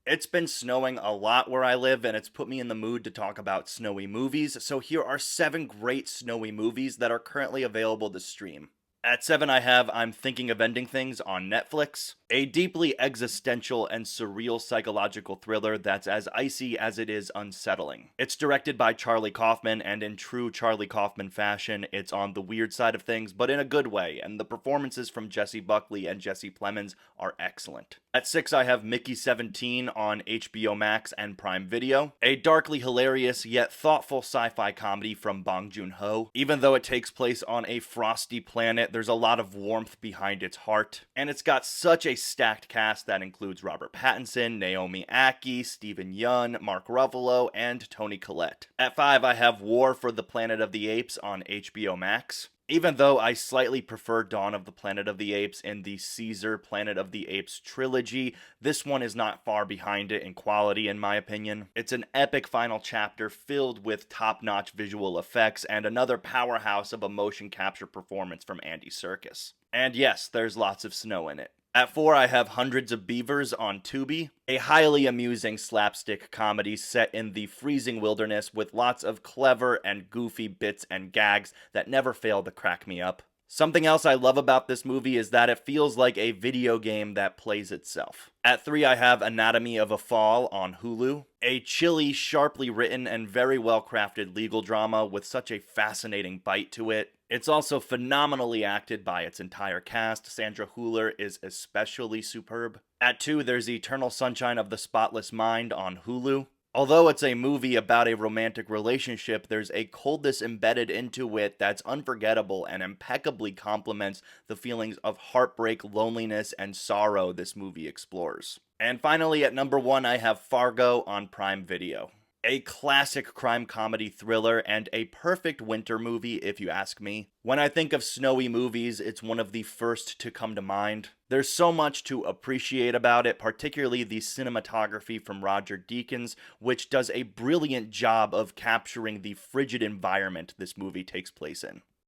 It's been snowing a lot where I live, and it's put me in the mood to talk about snowy movies. So here are 7 great snowy movies that are currently available to stream. At 7, I have I'm Thinking of Ending Things on Netflix, a deeply existential and surreal psychological thriller that's as icy as it is unsettling. It's directed by Charlie Kaufman, and in true Charlie Kaufman fashion, it's on the weird side of things, but in a good way, and the performances from Jesse Buckley and Jesse Plemons are excellent. At 6, I have Mickey 17 on HBO Max and Prime Video, a darkly hilarious yet thoughtful sci-fi comedy from Bong Joon-ho. Even though it takes place on a frosty planet, there's a lot of warmth behind its heart, and it's got such a stacked cast that includes Robert Pattinson, Naomi Ackie, Stephen Yeun, Mark Ruffalo, and Toni Collette. At 5, I have War for the Planet of the Apes on HBO Max. Even though I slightly prefer Dawn of the Planet of the Apes in the Caesar Planet of the Apes trilogy, this one is not far behind it in quality, in my opinion. It's an epic final chapter filled with top-notch visual effects and another powerhouse of a motion capture performance from Andy Serkis. And yes, there's lots of snow in it. At 4, I have Hundreds of Beavers on Tubi, a highly amusing slapstick comedy set in the freezing wilderness with lots of clever and goofy bits and gags that never fail to crack me up. Something else I love about this movie is that it feels like a video game that plays itself. At 3, I have Anatomy of a Fall on Hulu, a chilly, sharply written, and very well crafted legal drama with such a fascinating bite to it. It's also phenomenally acted by its entire cast. Sandra Hüller is especially superb. At 2, there's Eternal Sunshine of the Spotless Mind on Hulu. Although it's a movie about a romantic relationship, there's a coldness embedded into it that's unforgettable and impeccably complements the feelings of heartbreak, loneliness, and sorrow this movie explores. And finally, at number 1, I have Fargo on Prime Video. A classic crime comedy thriller and a perfect winter movie, if you ask me. When I think of snowy movies, it's one of the first to come to mind. There's so much to appreciate about it, particularly the cinematography from Roger Deakins, which does a brilliant job of capturing the frigid environment this movie takes place in.